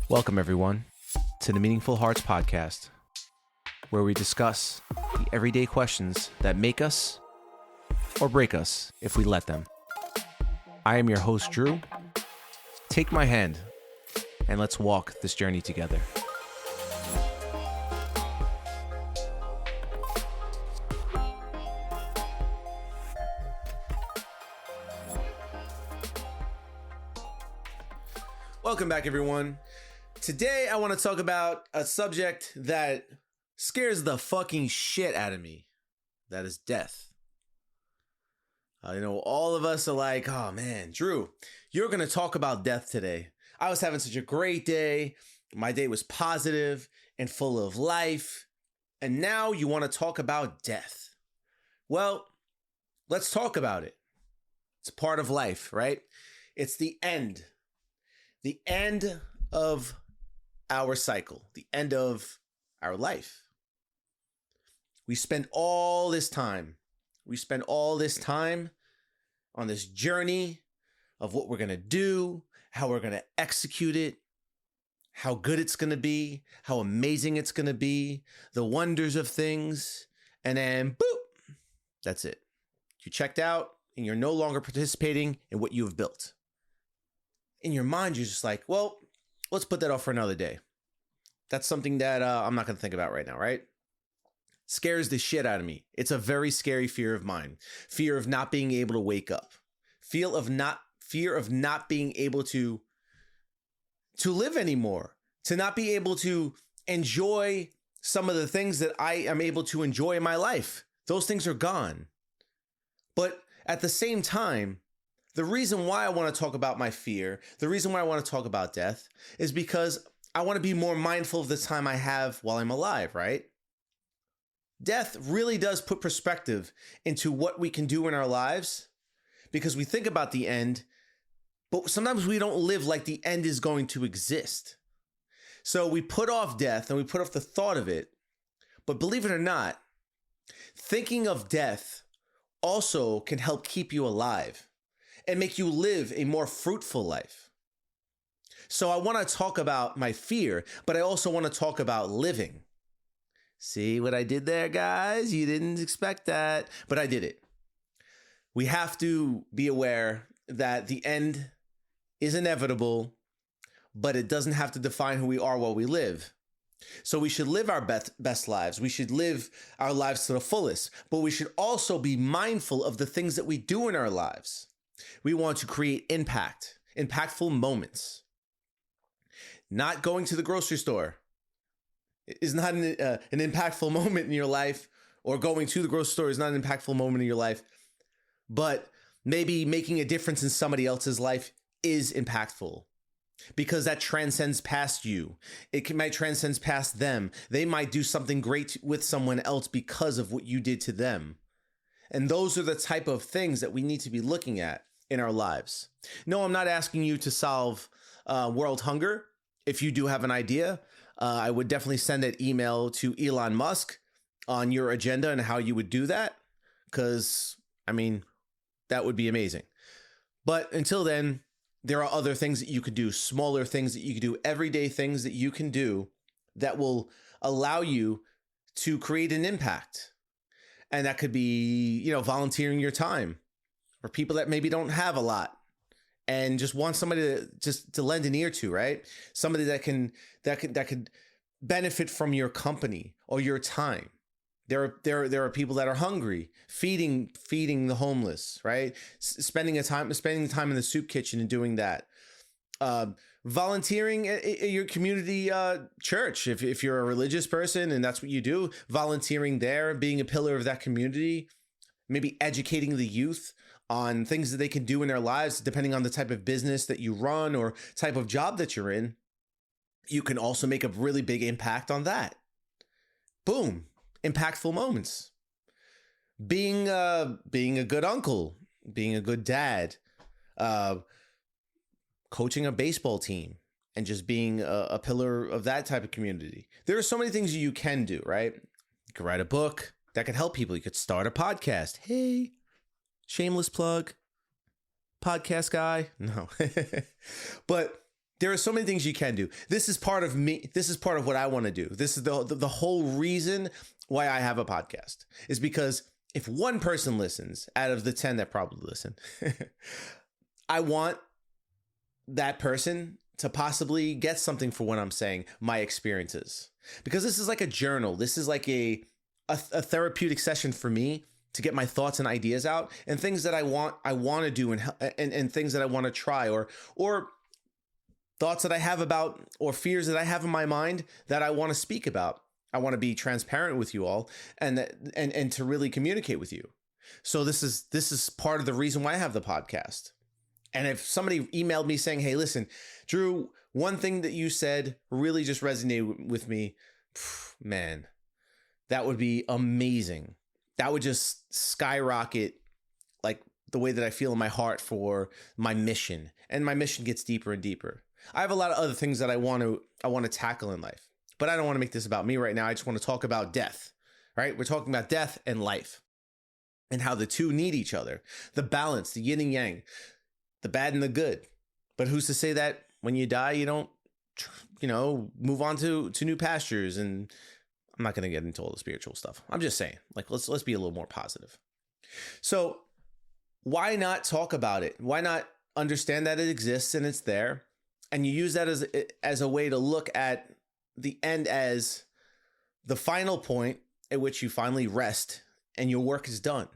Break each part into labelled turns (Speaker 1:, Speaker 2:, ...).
Speaker 1: Welcome, everyone, to the Meaningful Hearts Podcast, where we discuss the everyday questions that make us or break us if we let them. I am your host, Drew. Take my hand and let's walk this journey together. Welcome back, everyone. Today, I want to talk about a subject that scares the fucking shit out of me. That is death. All of us are like, oh man, Drew, you're going to talk about death today. I was having such a great day. My day was positive and full of life. And now you want to talk about death. Well, let's talk about it. It's part of life, right? It's the end. The end of our cycle, the end of our life. We spend all this time on this journey of what we're going to do, how we're going to execute it, how good it's going to be, how amazing it's going to be, the wonders of things, and then boop, that's it. You checked out and you're no longer participating in what you have built. In your mind, you're just like, well, let's put that off for another day. That's something that I'm not going to think about right now, right? Scares the shit out of me. It's a very scary fear of mine. Fear of not being able to wake up. Fear of not being able to live anymore. To not be able to enjoy some of the things that I am able to enjoy in my life. Those things are gone. But at the same time, the reason why I want to talk about my fear, the reason why I want to talk about death is because I want to be more mindful of the time I have while I'm alive, right? Death really does put perspective into what we can do in our lives because we think about the end, but sometimes we don't live like the end is going to exist. So we put off death and we put off the thought of it. But believe it or not, thinking of death also can help keep you alive and make you live a more fruitful life. So I want to talk about my fear, but I also want to talk about living. See what I did there, guys? You didn't expect that, but I did it. We have to be aware that the end is inevitable, but it doesn't have to define who we are while we live. So we should live our best lives. We should live our lives to the fullest, but we should also be mindful of the things that we do in our lives. We want to create impactful moments. Not going to the grocery store is not an impactful moment in your life, or going to the grocery store is not an impactful moment in your life, but maybe making a difference in somebody else's life is impactful because that transcends past you. Might transcend past them. They might do something great with someone else because of what you did to them. And those are the type of things that we need to be looking at in our lives. No, I'm not asking you to solve world hunger. If you do have an idea, I would definitely send an email to Elon Musk on your agenda and how you would do that. Because, that would be amazing. But until then, there are other things that you could do, smaller things that you could do, everyday things that you can do that will allow you to create an impact. And that could be, volunteering your time for people that maybe don't have a lot and just want somebody to lend an ear to, right? Somebody that could benefit from your company or your time. There are people that are hungry, feeding the homeless, right? Spending time in the soup kitchen and doing that. Volunteering at your community church. If you're a religious person and that's what you do, volunteering there, being a pillar of that community, maybe educating the youth on things that they can do in their lives, depending on the type of business that you run or type of job that you're in. You can also make a really big impact on that. Boom. Impactful moments. Being a good uncle, being a good dad, coaching a baseball team, and just being a pillar of that type of community. There are so many things you can do, right? You could write a book that could help people. You could start a podcast. Hey, shameless plug. Podcast guy. No. But There are so many things you can do. This is part of me. This is part of what I want to do. This is the whole reason why I have a podcast, is because if one person listens out of the 10 that probably listen, I want that person to possibly get something for what I'm saying, my experiences, because this is like a journal. This is like a therapeutic session for me to get my thoughts and ideas out, and things that I want to do, and things that I want to try, or thoughts that I have about, or fears that I have in my mind that I want to speak about. I want to be transparent with you all, and to really communicate with you. So this is part of the reason why I have the podcast. And if somebody emailed me saying, "Hey, listen, Drew, one thing that you said really just resonated with me," man, that would be amazing. That would just skyrocket like the way that I feel in my heart for my mission. And my mission gets deeper and deeper. I have a lot of other things that I want to tackle in life, but I don't want to make this about me right now. I just want to talk about death, right? We're talking about death and life, and how the two need each other, the balance, the yin and yang, the bad and the good. But who's to say that when you die, you don't, move on to new pastures? And I'm not going to get into all the spiritual stuff. I'm just saying, like, let's be a little more positive. So why not talk about it? Why not understand that it exists and it's there? And you use that as a way to look at the end as the final point at which you finally rest and your work is done.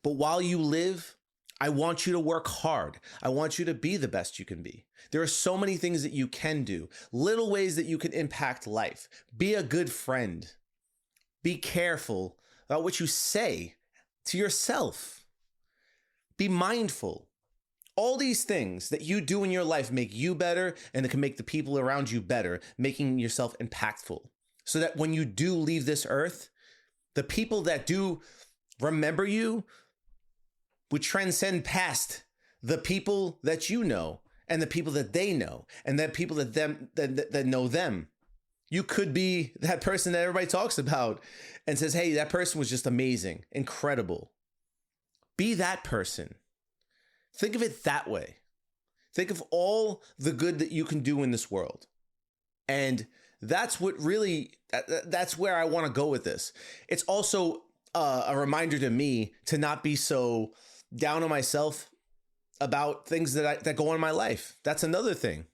Speaker 1: But while you live, I want you to work hard. I want you to be the best you can be. There are so many things that you can do, little ways that you can impact life. Be a good friend. Be careful about what you say to yourself. Be mindful. All these things that you do in your life make you better, and it can make the people around you better, making yourself impactful. So that when you do leave this earth, the people that do remember you would transcend past the people that you know, and the people that they know, and the people that know them. You could be that person that everybody talks about and says, "Hey, that person was just amazing, incredible." Be that person. Think of it that way. Think of all the good that you can do in this world. And that's what really, that's where I want to go with this. It's also a reminder to me to not be so down on myself about things that go on in my life. That's another thing.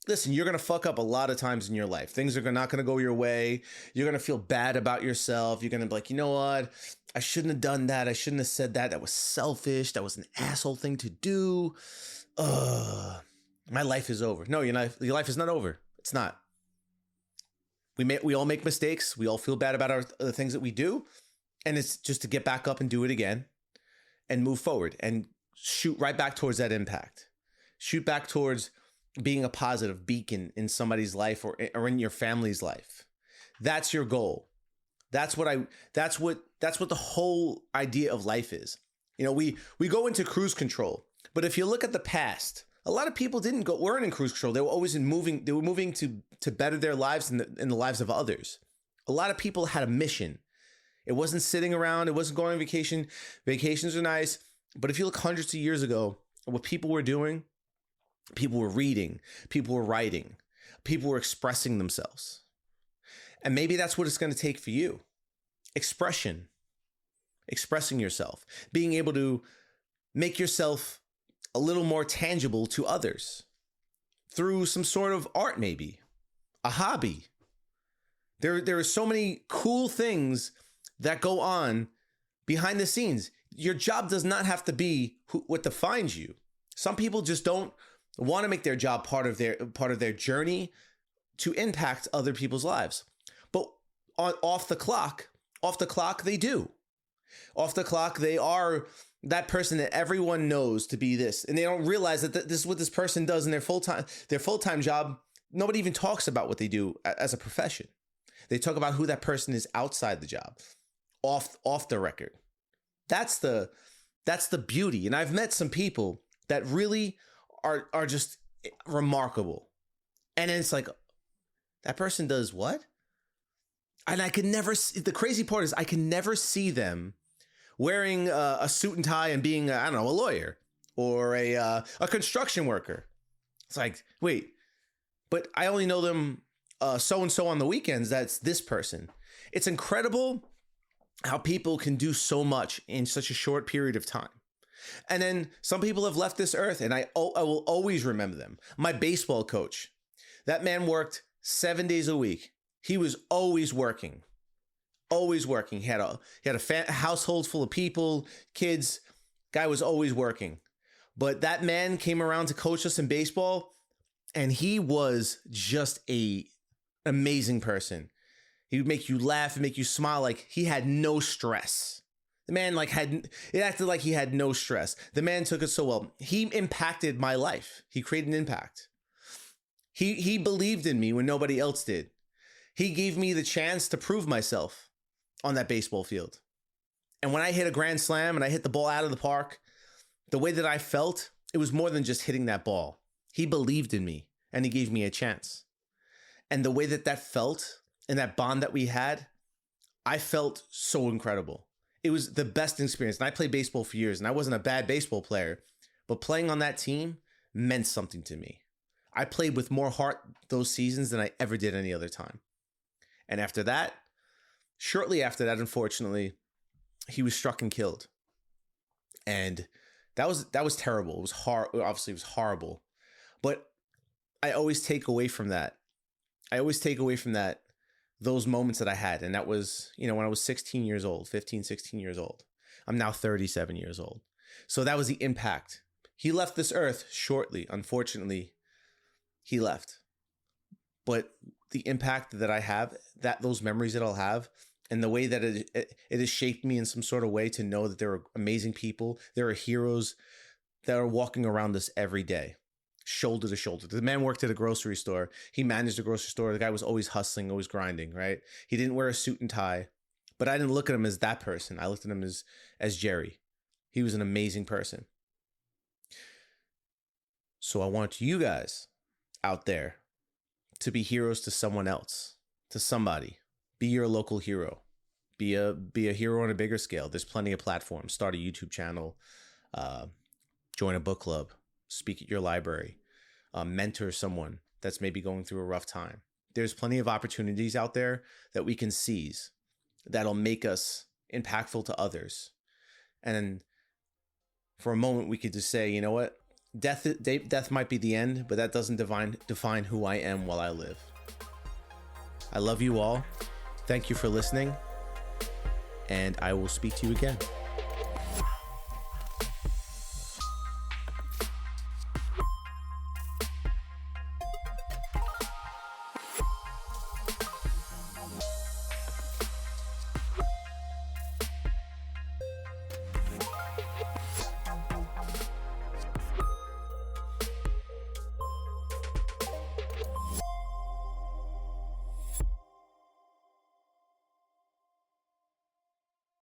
Speaker 1: Listen, you're going to fuck up a lot of times in your life. Things are not going to go your way. You're going to feel bad about yourself. You're going to be like, you know what? I shouldn't have done that. I shouldn't have said that. That was selfish. That was an asshole thing to do. My life is over. No, your life is not over. It's not. We all make mistakes. We all feel bad about the things that we do. And it's just to get back up and do it again and move forward and shoot right back towards that impact. Shoot back towards being a positive beacon in somebody's life or in your family's life. That's your goal. That's what the whole idea of life is. We go into cruise control, but if you look at the past, a lot of people weren't in cruise control. They were always moving to better their lives and the lives of others. A lot of people had a mission. It wasn't sitting around. It wasn't going on vacation. Vacations are nice. But if you look hundreds of years ago, what people were doing, people were reading, people were writing, people were expressing themselves. And maybe that's what it's going to take for you. Expression, expressing yourself, being able to make yourself a little more tangible to others through some sort of art, maybe a hobby. There are so many cool things that go on behind the scenes. Your job does not have to be what defines you. Some people just don't want to make their job part of their journey to impact other people's lives. But off the clock, they do. Off the clock, they are that person that everyone knows to be this, and they don't realize that this is what this person does in their full-time job. Nobody even talks about what they do as a profession. They talk about who that person is outside the job, off the record. That's the beauty. And I've met some people that really are just remarkable. And then it's like, that person does what? And I can never see, the crazy part is I can never see them wearing a suit and tie and being, a lawyer or a construction worker. It's like, wait, but I only know them so-and-so on the weekends. That's this person. It's incredible how people can do so much in such a short period of time. And then some people have left this earth, and I will always remember them. My baseball coach, that man worked 7 days a week. He was always working, always working. He had a household full of people, kids. Guy was always working. But that man came around to coach us in baseball, and he was just a amazing person. He would make you laugh and make you smile. Like, he had no stress. The man it acted like he had no stress. The man took it so well. He impacted my life. He created an impact. He believed in me when nobody else did. He gave me the chance to prove myself on that baseball field. And when I hit a grand slam and I hit the ball out of the park, the way that I felt, it was more than just hitting that ball. He believed in me and he gave me a chance. And the way that felt and that bond that we had, I felt so incredible. It was the best experience. And I played baseball for years, and I wasn't a bad baseball player, but playing on that team meant something to me. I played with more heart those seasons than I ever did any other time. And after that, shortly after that, unfortunately, he was struck and killed. And that was terrible. It was obviously it was horrible. But I always take away from that. Those moments that I had. And that was, when I was 16 years old, 15, 16 years old. I'm now 37 years old. So that was the impact. He left this earth shortly. Unfortunately, he left. But the impact that I have, those memories that I'll have, and the way that it has shaped me in some sort of way to know that there are amazing people, there are heroes that are walking around us every day, shoulder to shoulder. The man worked at a grocery store. He managed a grocery store. The guy was always hustling, always grinding, right? He didn't wear a suit and tie, but I didn't look at him as that person. I looked at him as Jerry. He was an amazing person. So I want you guys out there to be heroes to someone else, to somebody. Be your local hero. Be a hero on a bigger scale. There's plenty of platforms. Start a YouTube channel. Join a book club. Speak at your library. Mentor someone that's maybe going through a rough time. There's plenty of opportunities out there that we can seize that'll make us impactful to others. And for a moment, we could just say, you know what? Death might be the end, but that doesn't define who I am while I live. I love you all. Thank you for listening, and I will speak to you again.